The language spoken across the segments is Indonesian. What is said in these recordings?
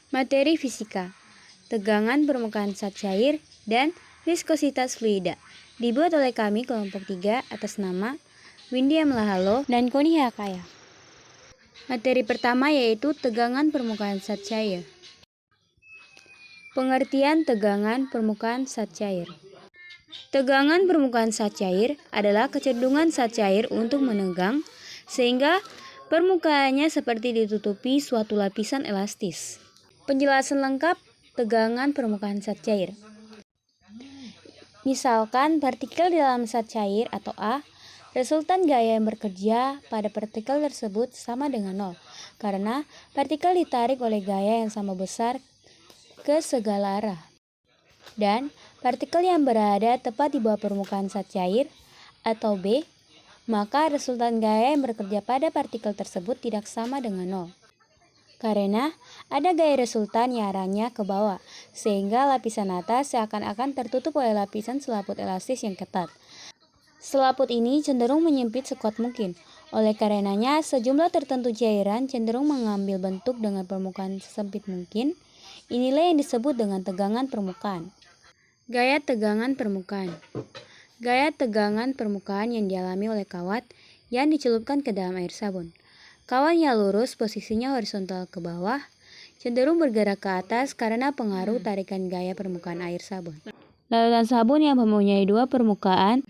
Materi fisika, tegangan permukaan zat cair, dan viskositas fluida. Dibuat oleh kami kelompok 3 atas nama Windy Amlahalo dan Koni Hakaya. Materi pertama yaitu tegangan permukaan zat cair. Pengertian tegangan permukaan zat cair. Tegangan permukaan zat cair adalah kecenderungan zat cair untuk menegang sehingga permukaannya seperti ditutupi suatu lapisan elastis. Penjelasan lengkap tegangan permukaan zat cair. Misalkan partikel di dalam zat cair atau A, resultan gaya yang bekerja pada partikel tersebut sama dengan 0, karena partikel ditarik oleh gaya yang sama besar ke segala arah. Dan partikel yang berada tepat di bawah permukaan zat cair atau B, maka resultan gaya yang bekerja pada partikel tersebut tidak sama dengan 0. Karena ada gaya resultan yang arahnya ke bawah, sehingga lapisan atas seakan-akan tertutup oleh lapisan selaput elastis yang ketat. Selaput ini cenderung menyempit sekuat mungkin. Oleh karenanya, sejumlah tertentu cairan cenderung mengambil bentuk dengan permukaan sesempit mungkin. Inilah yang disebut dengan tegangan permukaan. Gaya tegangan permukaan. Gaya tegangan permukaan yang dialami oleh kawat yang dicelupkan ke dalam air sabun. Kawat yang lurus posisinya horizontal ke bawah, cenderung bergerak ke atas karena pengaruh tarikan gaya permukaan air sabun. Larutan sabun yang mempunyai dua permukaan,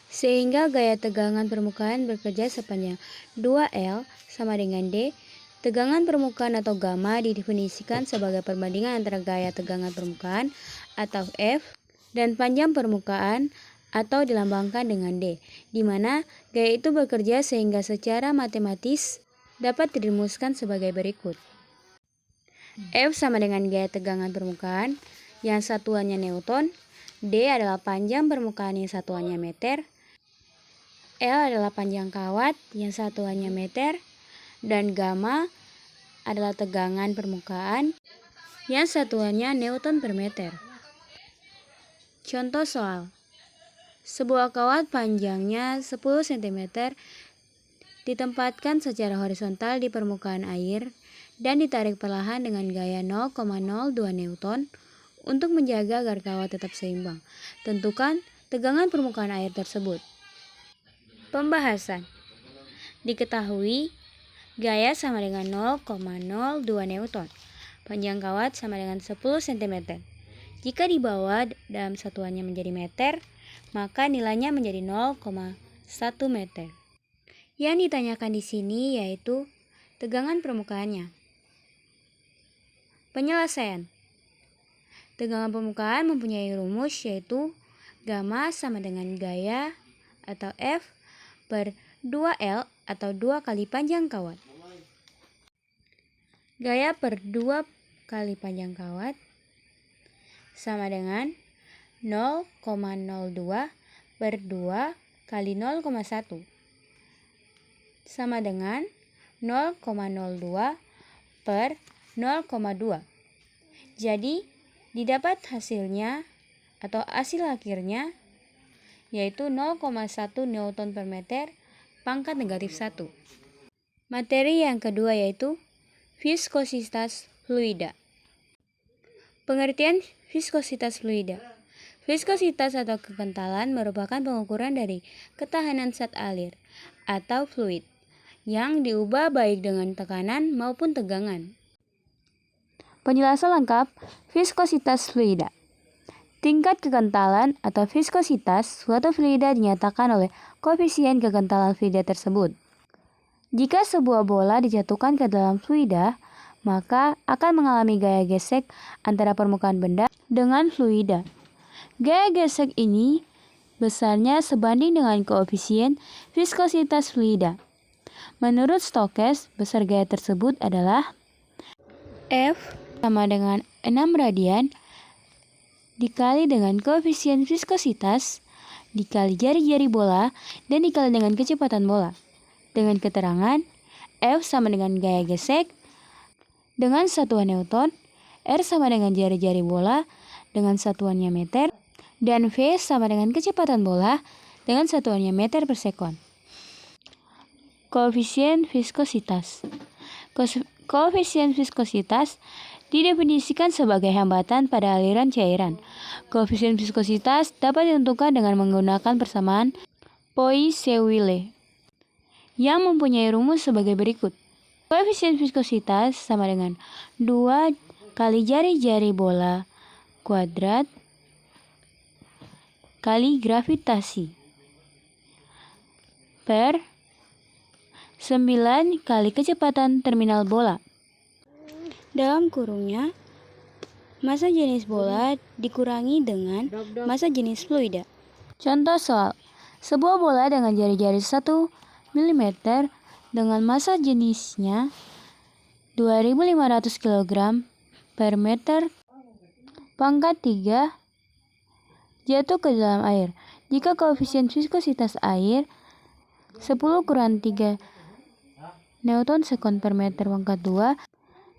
sehingga gaya tegangan permukaan bekerja sepanjang 2L sama dengan D. Tegangan permukaan atau gamma didefinisikan sebagai perbandingan antara gaya tegangan permukaan atau F dan panjang permukaan atau dilambangkan dengan D, di mana gaya itu bekerja sehingga secara matematis dapat dirumuskan sebagai berikut. F sama dengan gaya tegangan permukaan yang satuannya Newton, D adalah panjang permukaan yang satuannya meter, L adalah panjang kawat yang satuannya meter, dan gamma adalah tegangan permukaan yang satuannya Newton per meter. Contoh soal. Sebuah kawat panjangnya 10 cm ditempatkan secara horizontal di permukaan air dan ditarik perlahan dengan gaya 0,02 Newton untuk menjaga agar kawat tetap seimbang. Tentukan tegangan permukaan air tersebut. Pembahasan. Diketahui gaya sama dengan 0,02 Newton. Panjang kawat sama dengan 10 cm. Jika dibawa dalam satuannya menjadi meter, maka nilainya menjadi 0,1 meter. Yang ditanyakan di sini yaitu tegangan permukaannya. Penyelesaian. Tegangan permukaan mempunyai rumus yaitu gamma sama dengan gaya atau F per 2L atau 2 kali panjang kawat. Gaya per 2 kali panjang kawat sama dengan 0,02 per 2 kali 0,1 sama dengan 0,02 per 0,2. Jadi, didapat hasilnya atau hasil akhirnya yaitu 0,1 Newton per meter pangkat negatif 1. Materi yang kedua yaitu viskositas fluida. Pengertian viskositas fluida. Viskositas atau kekentalan merupakan pengukuran dari ketahanan zat alir atau fluid yang diubah baik dengan tekanan maupun tegangan. Penjelasan lengkap viskositas fluida. Tingkat kekentalan atau viskositas suatu fluida dinyatakan oleh koefisien kekentalan fluida tersebut. Jika sebuah bola dijatuhkan ke dalam fluida, maka akan mengalami gaya gesek antara permukaan benda dengan fluida. Gaya gesek ini besarnya sebanding dengan koefisien viskositas fluida. Menurut Stokes, besar gaya tersebut adalah F sama dengan 6 radian dikali dengan koefisien viskositas dikali jari-jari bola dan dikali dengan kecepatan bola. Dengan keterangan F sama dengan gaya gesek dengan satuan Newton, R sama dengan jari-jari bola dengan satuannya meter, dan V sama dengan kecepatan bola dengan satuannya meter per sekon. Koefisien viskositas. Koefisien viskositas didefinisikan sebagai hambatan pada aliran cairan. Koefisien viskositas dapat ditentukan dengan menggunakan persamaan Poiseuille yang mempunyai rumus sebagai berikut. Koefisien viskositas sama dengan 2 kali jari-jari bola kuadrat kali gravitasi per 9 kali kecepatan terminal bola. Dalam kurungnya, massa jenis bola dikurangi dengan massa jenis fluida. Contoh soal, sebuah bola dengan jari-jari 1 mm dengan massa jenisnya 2500 kg per meter pangkat 3 jatuh ke dalam air. Jika koefisien viskositas air 10 kurang 3 Newton sekon per meter pangkat 2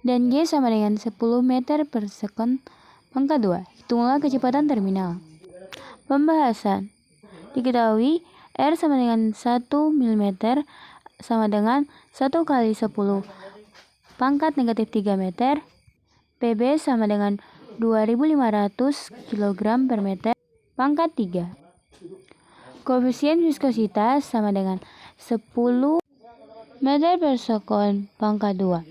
dan G sama dengan 10 meter per sekon pangkat 2. Hitunglah kecepatan terminal. Pembahasan. Diketahui R sama dengan 1 mm sama dengan 1 kali 10 pangkat negatif 3 meter. PB sama dengan 2500 kg per meter pangkat 3. Koefisien viskositas sama dengan 10 meter per sekon pangkat 2.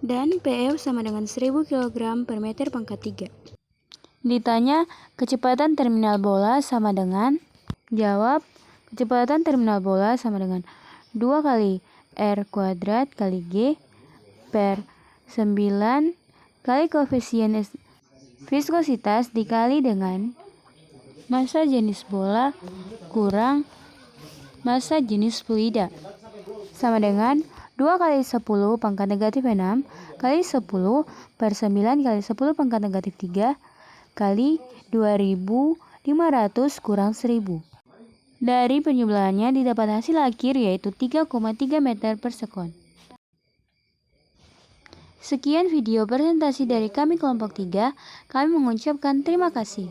Dan PF sama dengan 1000 kg per meter pangkat 3. Ditanya kecepatan terminal bola sama dengan, jawab kecepatan terminal bola sama dengan 2 kali R kuadrat kali G per 9 kali koefisien viskositas dikali dengan massa jenis bola kurang massa jenis fluida sama dengan 2 kali 10 pangkat negatif 6 kali 10 per 9 kali 10 pangkat negatif 3 kali 2500 kurang 1000. Dari penjumlahannya didapat hasil akhir yaitu 3,3 meter per sekon. Sekian video presentasi dari kami kelompok 3. Kami mengucapkan terima kasih.